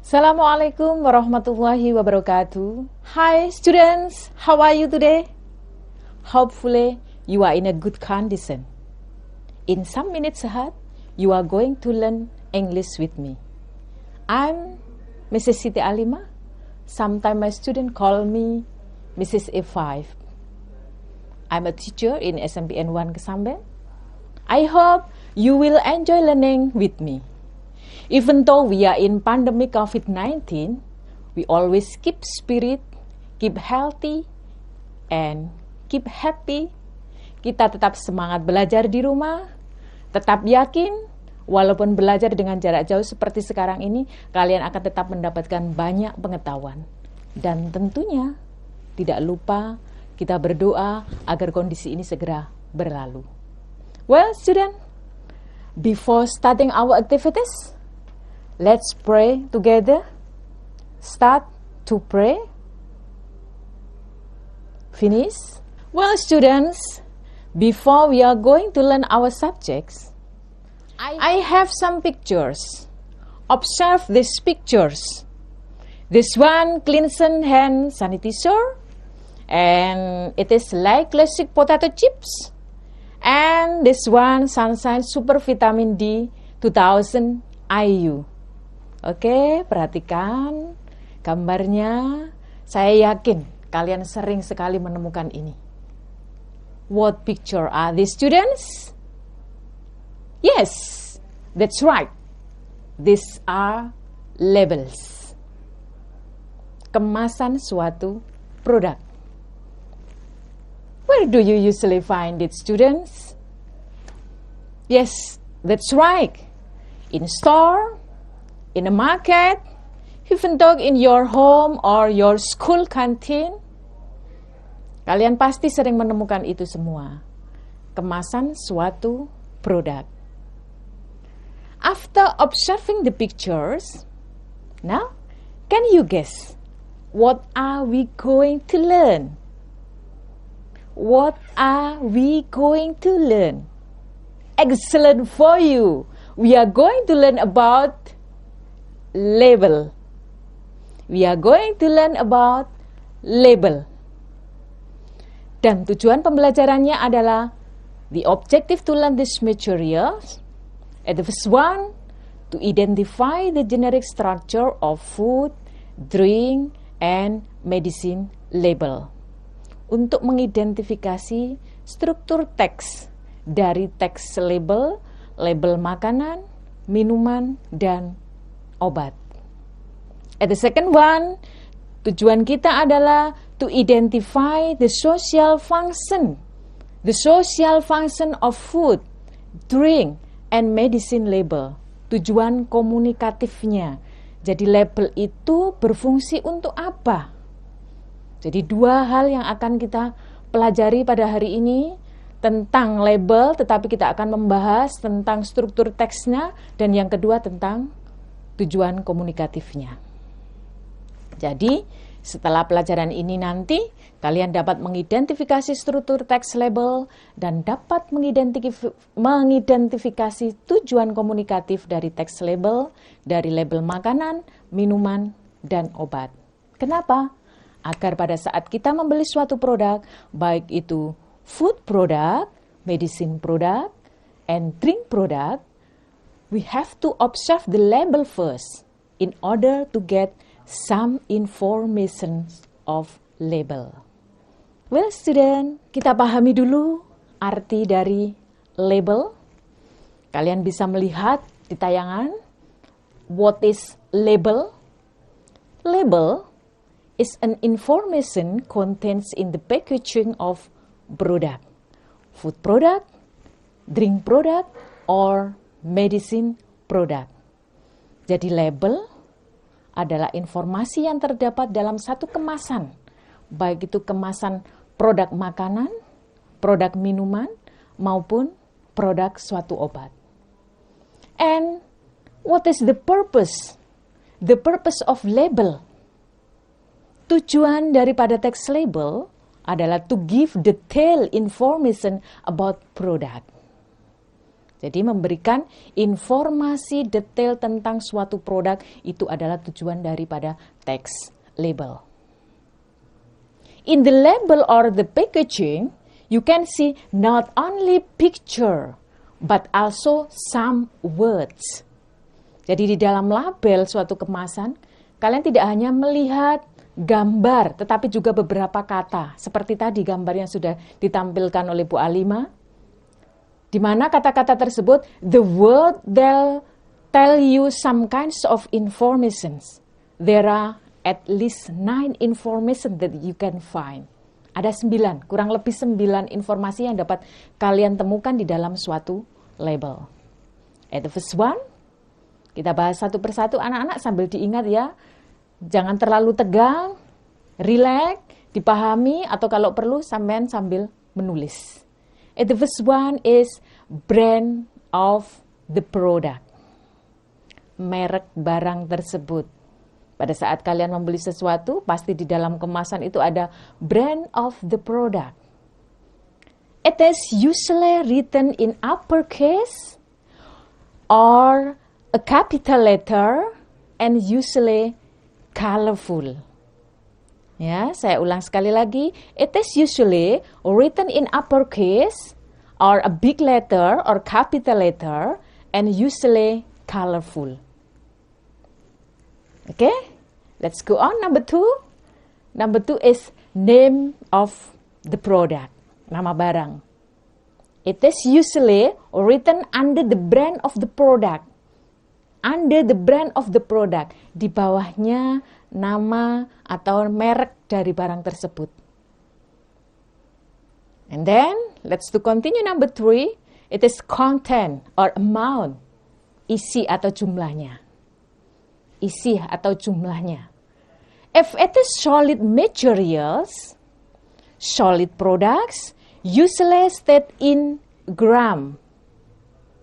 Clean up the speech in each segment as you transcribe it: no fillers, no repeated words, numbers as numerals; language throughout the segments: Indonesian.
Assalamualaikum warahmatullahi wabarakatuh. Hi students, how are you today? Hopefully you are in a good condition. In some minutes ahead, you are going to learn English with me. I'm Mrs. Siti Alima. Sometimes my students call me Mrs. A5. I'm a teacher in SMPN 1 Kesamben. I hope you will enjoy learning with me. Even though we are in pandemic COVID-19, we always keep spirit, keep healthy, and keep happy. Kita tetap semangat belajar di rumah, tetap yakin, walaupun belajar dengan jarak jauh seperti sekarang ini, kalian akan tetap mendapatkan banyak pengetahuan. Dan tentunya, tidak lupa kita berdoa agar kondisi ini segera berlalu. Well, student, before starting our activities, let's pray together. Start to pray. Finish. Well, students, before we are going to learn our subjects, I have some pictures. Observe these pictures. This one, cleansing hand sanitizer, and it is like classic potato chips. And this one, Sunshine Super Vitamin D 2000 IU. Oke, perhatikan gambarnya. Saya yakin kalian sering sekali menemukan ini. What picture are these, students? Yes, that's right. These are labels. Kemasan suatu produk. Where do you usually find it, students? Yes, that's right. In store, in a market, even though in your home or your school canteen. Kalian pasti sering menemukan itu semua. Kemasan suatu produk. After observing the pictures, now can you guess what are we going to learn? What are we going to learn? Excellent for you. We are going to learn about label. We are going to learn about label. Dan tujuan pembelajarannya adalah the objective to learn these materials. At the first one, to identify the generic structure of food, drink, and medicine label. Untuk mengidentifikasi struktur teks dari teks label, label makanan, minuman, dan obat. At the second one, tujuan kita adalah to identify the social function of food, drink, and medicine label. Tujuan komunikatifnya. Jadi label itu berfungsi untuk apa? Jadi dua hal yang akan kita pelajari pada hari ini tentang label, tetapi kita akan membahas tentang struktur teksnya, dan yang kedua tentang tujuan komunikatifnya. Jadi, setelah pelajaran ini nanti, kalian dapat mengidentifikasi struktur teks label dan dapat mengidentifikasi tujuan komunikatif dari teks label, dari label makanan, minuman, dan obat. Kenapa? Agar pada saat kita membeli suatu produk, baik itu food product, medicine product, and drink product, we have to observe the label first in order to get some information of label. Well, student, kita pahami dulu arti dari label. Kalian bisa melihat di tayangan, what is label? Label is an information contains in the packaging of product, food product, drink product, or medicine product. Jadi label adalah informasi yang terdapat dalam satu kemasan, baik itu kemasan produk makanan, produk minuman, maupun produk suatu obat. And what is the purpose? The purpose of label. Tujuan daripada teks label adalah to give detailed information about product. Jadi memberikan informasi detail tentang suatu produk itu adalah tujuan daripada text label. In the label or the packaging, you can see not only picture, but also some words. Jadi di dalam label suatu kemasan, kalian tidak hanya melihat gambar, tetapi juga beberapa kata. Seperti tadi gambar yang sudah ditampilkan oleh Bu Alima, di mana kata-kata tersebut, the word they'll tell you some kinds of informations. There are at least 9 information that you can find. Ada 9, kurang lebih 9 informasi yang dapat kalian temukan di dalam suatu label. At the first one, kita bahas satu persatu anak-anak sambil diingat ya. Jangan terlalu tegang, relax, dipahami, atau kalau perlu sampean sambil menulis. The first one is brand of the product. Merek barang tersebut. Pada saat kalian membeli sesuatu, pasti di dalam kemasan itu ada brand of the product. It is usually written in uppercase or a capital letter and usually colorful. Ya, saya ulang sekali lagi. It is usually written in uppercase or a big letter or capital letter and usually colorful. Okay, let's go on. Number 2. Number 2 is name of the product. Nama barang. It is usually written under the brand of the product. Under the brand of the product. Di bawahnya nama atau merek dari barang tersebut. And then, let's to continue number 3. It is content or amount. Isi atau jumlahnya. Isi atau jumlahnya. If it is solid materials, solid products, usually state in gram.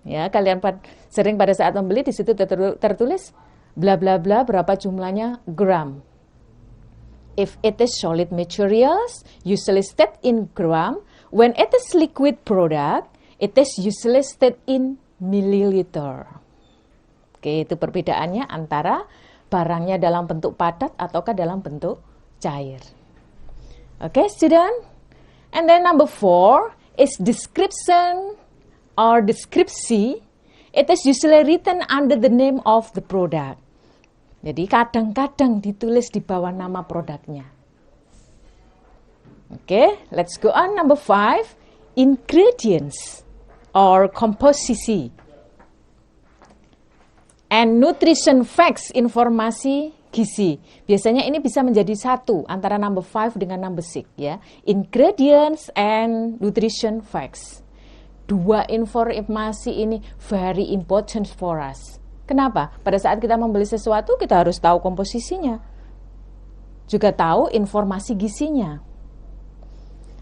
Ya, kalian sering pada saat membeli di situ tertulis bla bla bla berapa jumlahnya gram. If it is solid materials, usually state in gram. When it is liquid product, it is usually state in milliliter. Oke, itu perbedaannya antara barangnya dalam bentuk padat ataukah dalam bentuk cair. Oke, student. And then number 4 is description or deskripsi. It is usually written under the name of the product. Jadi kadang-kadang ditulis di bawah nama produknya. Oke, let's go on. Number 5, ingredients or komposisi. And nutrition facts, informasi gizi. Biasanya ini bisa menjadi satu antara number 5 dengan number 6 ya. Ingredients and nutrition facts. Dua informasi ini very important for us. Kenapa? Pada saat kita membeli sesuatu, kita harus tahu komposisinya. Juga tahu informasi gizinya.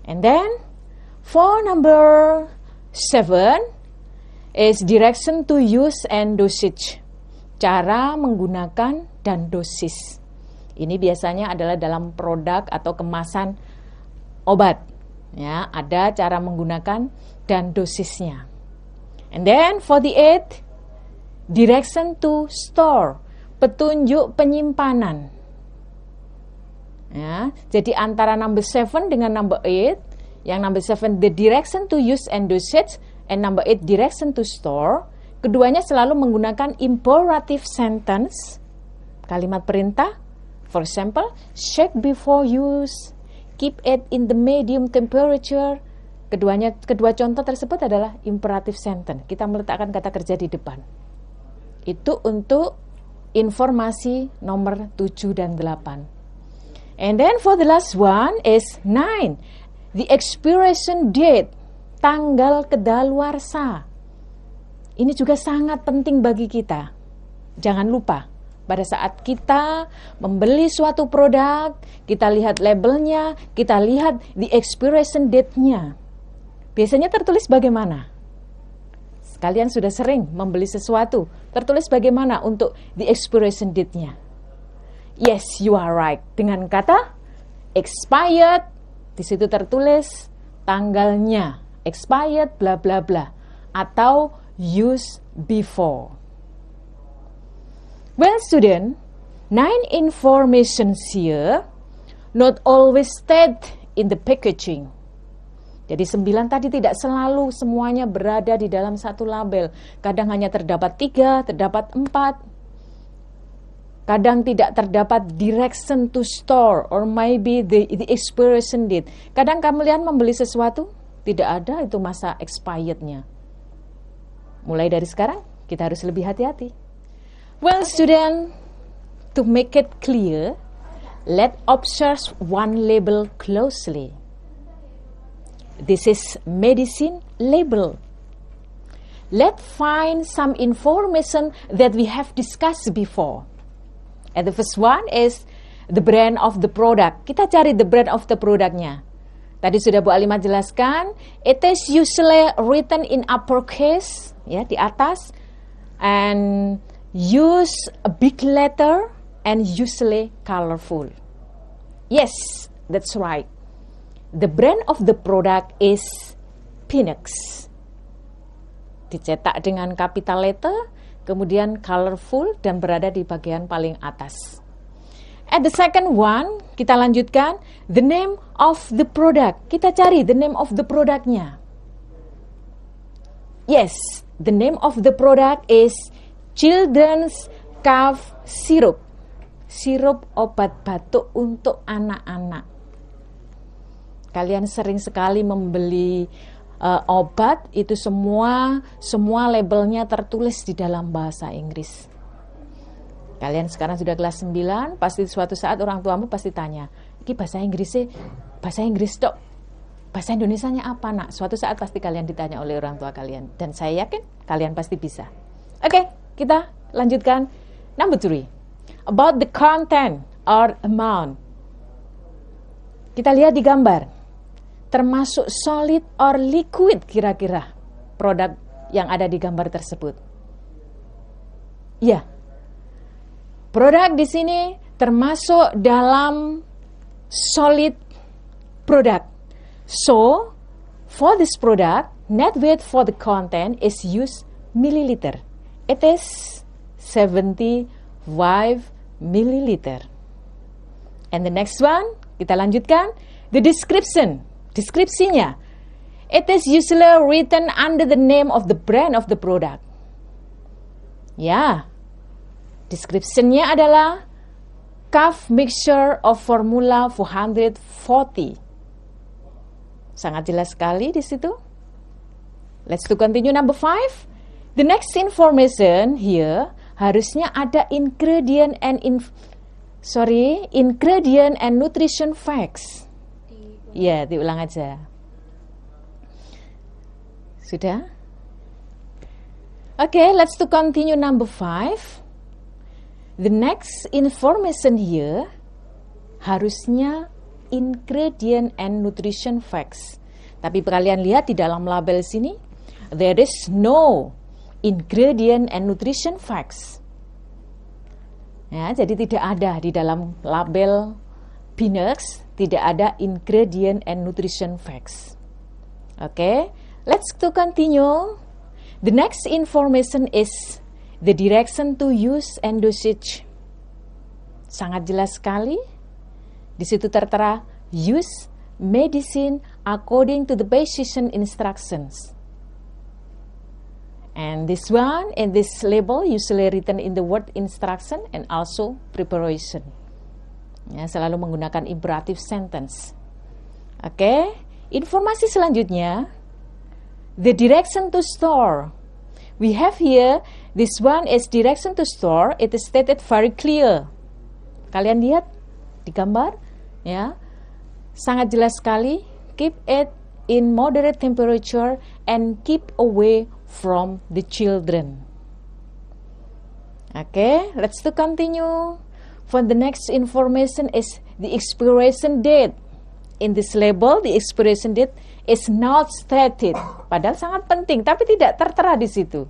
And then, for number 7 is direction to use and dosage. Cara menggunakan dan dosis. Ini biasanya adalah dalam produk atau kemasan obat. Ya, ada cara menggunakan dan dosisnya. And then, for the 8, direction to store, petunjuk penyimpanan. Ya, jadi antara number 7 dengan number 8, yang number 7 the direction to use and dosage, and number 8 direction to store, keduanya selalu menggunakan imperative sentence, kalimat perintah. For example, shake before use, keep it in the medium temperature. Kedua contoh tersebut adalah imperative sentence. Kita meletakkan kata kerja di depan. Itu untuk informasi nomor 7 dan 8. And then for the last one is 9. The expiration date, tanggal kedaluarsa. Ini juga sangat penting bagi kita. Jangan lupa, pada saat kita membeli suatu produk, kita lihat labelnya, kita lihat the expiration date-nya. Biasanya tertulis bagaimana? Kalian sudah sering membeli sesuatu, tertulis bagaimana untuk the expiration date-nya? Yes, you are right. Dengan kata expired, di situ tertulis tanggalnya, expired bla bla bla, atau used before. Well, student, 9 informations here not always state in the packaging. Jadi 9 tadi tidak selalu semuanya berada di dalam satu label. Kadang hanya terdapat 3, terdapat 4. Kadang tidak terdapat direction to store or maybe the expiration date. Kadang kalian membeli sesuatu, tidak ada itu masa expirednya. Mulai dari sekarang, kita harus lebih hati-hati. Well, student, to make it clear, let's observe one label closely. This is medicine label. Let's find some information that we have discussed before. And the first one is the brand of the product. Kita cari the brand of the productnya. Tadi sudah Bu Alimah jelaskan, it is usually written in uppercase, ya, di atas, and use a big letter and usually colorful. Yes, that's right. The brand of the product is Phoenix. Dicetak dengan capital letter, kemudian colorful dan berada di bagian paling atas. At the second one, kita lanjutkan, the name of the product. Kita cari the name of the productnya. Yes, the name of the product is Children's Cough Syrup. Sirup obat batuk untuk anak-anak. Kalian sering sekali membeli obat, itu semua labelnya tertulis di dalam bahasa Inggris. Kalian sekarang sudah kelas 9, pasti suatu saat orang tuamu pasti tanya, ini bahasa Inggris dok, bahasa Indonesianya apa nak? Suatu saat pasti kalian ditanya oleh orang tua kalian, dan saya yakin kalian pasti bisa. Oke, kita lanjutkan. Number 3, about the content or amount. Kita lihat di gambar, termasuk solid or liquid kira-kira produk yang ada di gambar tersebut. Ya, produk di sini termasuk dalam solid product. So, for this product, net weight for the content is used milliliter. It is 75 milliliter. And the next one, kita lanjutkan, the description. Deskripsinya, it is usually written under the name of the brand of the product. Ya, deskripsinya adalah cough mixture of formula 440. Sangat jelas sekali di situ. Let's to continue number 5. The next information here harusnya ada ingredient and nutrition facts. Ya, diulang aja. Sudah? Okay, let's to continue number 5. The next information here harusnya ingredient and nutrition facts. Tapi kalian lihat di dalam label sini, there is no ingredient and nutrition facts. Ya, jadi tidak ada di dalam label Phoenix, tidak ada ingredient and nutrition facts. Okay, let's to continue. The next information is the direction to use and dosage. Sangat jelas sekali. Di situ tertera use medicine according to the physician instructions. And this one and this label usually written in the word instruction and also preparation. Ya, selalu menggunakan imperative sentence. Oke, informasi selanjutnya, the direction to store. We have here, this one is direction to store. It is stated very clear. Kalian lihat di gambar, ya, sangat jelas sekali. Keep it in moderate temperature and keep away from the children. Okay, let's to continue. For the next information is the expiration date. In this label, the expiration date is not stated. Padahal sangat penting, tapi tidak tertera di situ.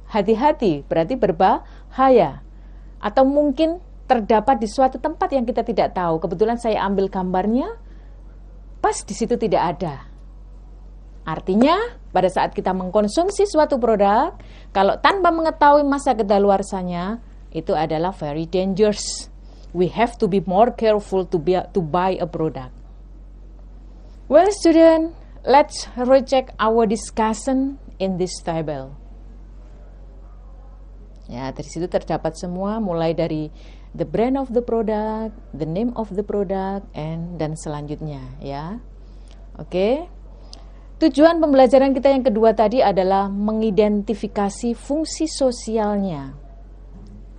Hati-hati, berarti berbahaya. Atau mungkin terdapat di suatu tempat yang kita tidak tahu. Kebetulan saya ambil gambarnya, pas di situ tidak ada. Artinya, pada saat kita mengkonsumsi suatu produk, kalau tanpa mengetahui masa kedaluarsanya, itu adalah very dangerous. We have to be more careful to buy a product. Well, student, let's recheck our discussion in this table. Ya, dari situ terdapat semua, mulai dari the brand of the product, the name of the product, dan selanjutnya, ya. Oke. Tujuan pembelajaran kita yang kedua tadi adalah mengidentifikasi fungsi sosialnya.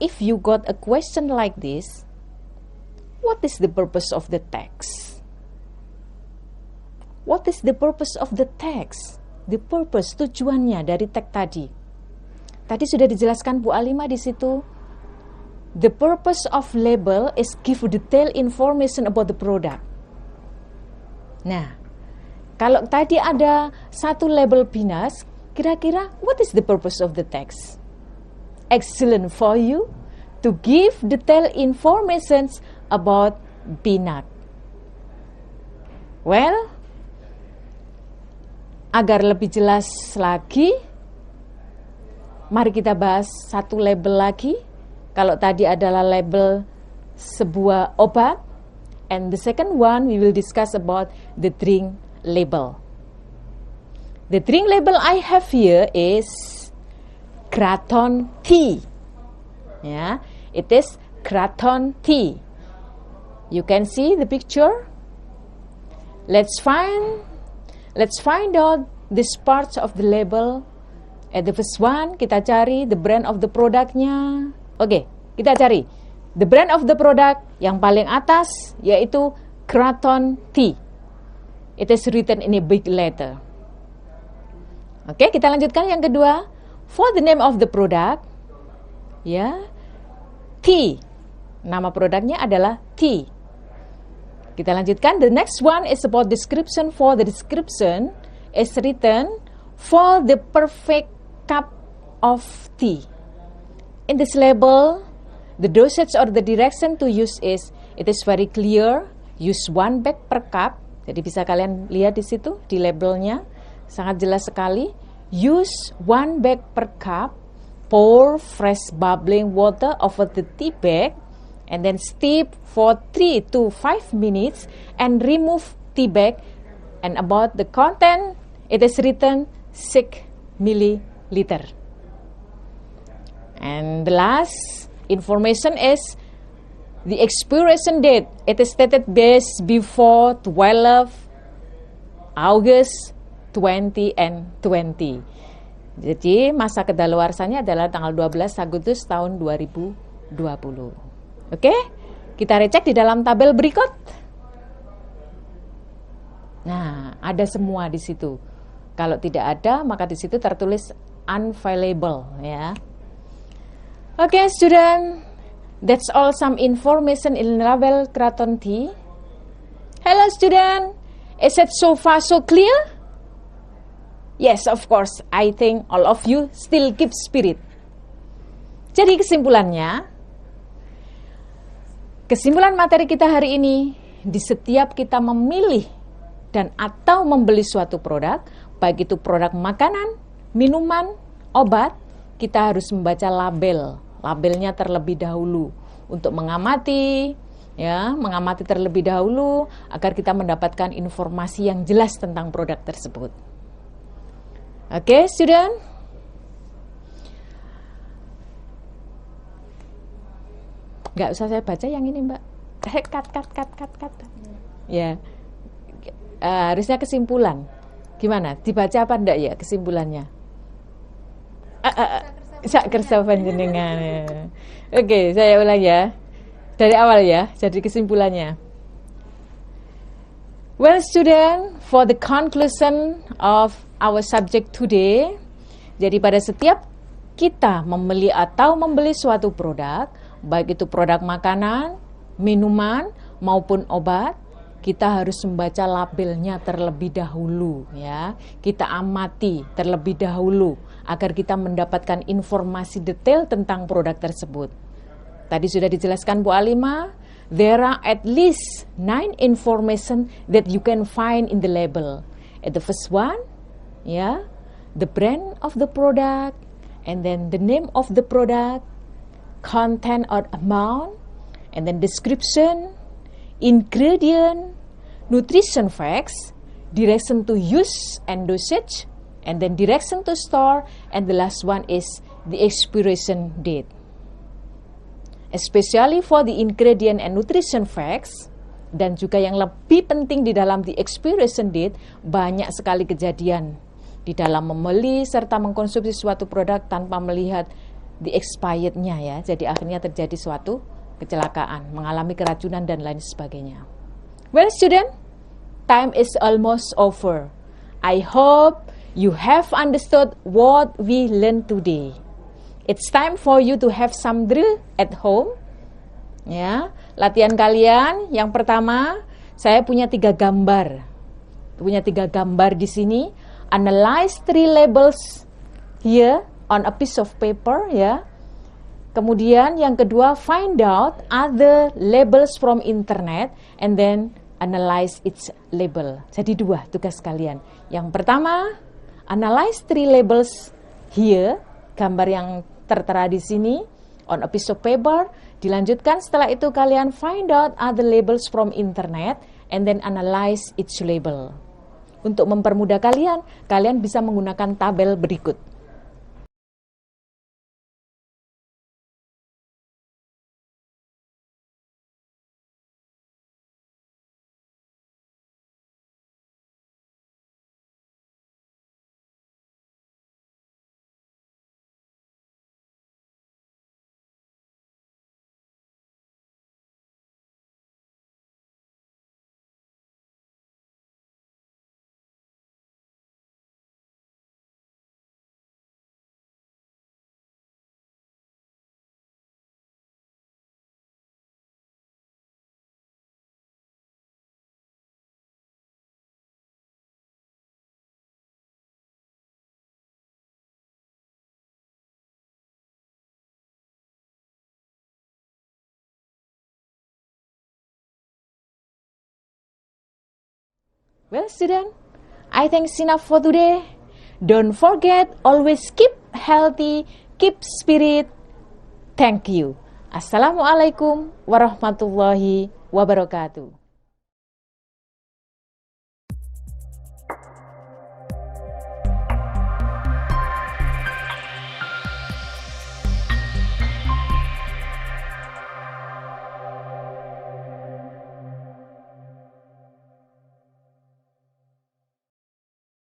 If you got a question like this, what is the purpose of the text? What is the purpose of the text? The purpose, tujuannya dari teks tadi. Tadi sudah dijelaskan Bu Alima di situ. The purpose of label is give detailed information about the product. Nah, kalau tadi ada satu label Binas, kira-kira what is the purpose of the text? Excellent for you to give detailed information about Binat. Well, agar lebih jelas lagi, mari kita bahas satu label lagi. Kalau tadi adalah label sebuah obat, and the second one we will discuss about the drink label. The drink label I have here is Kraton tea. Yeah, it is Kraton tea. You can see the picture. Let's find out these parts of the label. At the first one, kita cari the brand of the productnya. Oke, kita cari the brand of the product yang paling atas, yaitu Kraton tea. It is written in a big letter. Oke, kita lanjutkan yang kedua. For the name of the product, ya, tea. Nama produknya adalah tea. Kita lanjutkan. The next one is about description. For the description is written for the perfect cup of tea. In this label, the dosage or the direction to use is, it is very clear. Use 1 bag per cup. Jadi bisa kalian lihat di situ, di labelnya, sangat jelas sekali. Use 1 bag per cup, pour fresh bubbling water over the tea bag, and then steep for 3 to 5 minutes, and remove tea bag. And about the content, it is written 6 milliliter. And the last information is the expiration date. It is stated best before 12 August 2020. Jadi masa kedaluarsanya adalah tanggal 12 Agustus tahun 2020. Oke? Kita recek di dalam tabel berikut. Nah, ada semua di situ. Kalau tidak ada, maka di situ tertulis unavailable, ya. Oke, student. That's all some information in label Kraton tea. Hello student, is it so far so clear? Yes, of course, I think all of you still keep spirit. Jadi kesimpulan materi kita hari ini, di setiap kita memilih dan atau membeli suatu produk, baik itu produk makanan, minuman, obat, kita harus membaca labelnya terlebih dahulu untuk mengamati terlebih dahulu agar kita mendapatkan informasi yang jelas tentang produk tersebut. Oke, student? Nggak usah saya baca yang ini, Mbak. Cut. Ya. Harusnya kesimpulan. Gimana? Dibaca apa enggak ya kesimpulannya? Sak kersa panjenengan. Oke, saya ulang ya. Dari awal ya, jadi kesimpulannya. Well, student, for the conclusion of our subject today, jadi pada setiap kita membeli atau membeli suatu produk, baik itu produk makanan, minuman, maupun obat, kita harus membaca labelnya terlebih dahulu, ya. Kita amati terlebih dahulu agar kita mendapatkan informasi detail tentang produk tersebut. Tadi sudah dijelaskan Bu Alima, there are at least 9 information that you can find in the label. At the first one, ya, the brand of the product, and then the name of the product, content or amount, and then description, ingredient, nutrition facts, direction to use and dosage, and then direction to store, and the last one is the expiration date. Especially for the ingredient and nutrition facts, dan juga yang lebih penting di dalam the expiration date, banyak sekali kejadian di dalam membeli serta mengkonsumsi suatu produk tanpa melihat the expirednya ya. Jadi akhirnya terjadi suatu kecelakaan, mengalami keracunan dan lain sebagainya. Well student, time is almost over. I hope you have understood what we learned today. It's time for you to have some drill at home. Ya, latihan kalian yang pertama, saya punya 3 gambar. Punya 3 gambar di sini. Analyze 3 labels here on a piece of paper ya. Kemudian yang kedua, find out other labels from internet and then analyze its label. Jadi 2 tugas kalian. Yang pertama, analyze 3 labels here, gambar yang tertera di sini on a piece of paper. Dilanjutkan setelah itu kalian find out other labels from internet and then analyze its label. Untuk mempermudah kalian, kalian bisa menggunakan tabel berikut. Well student, I think it's enough for today. Don't forget, always keep healthy, keep spirit. Thank you. Assalamualaikum warahmatullahi wabarakatuh.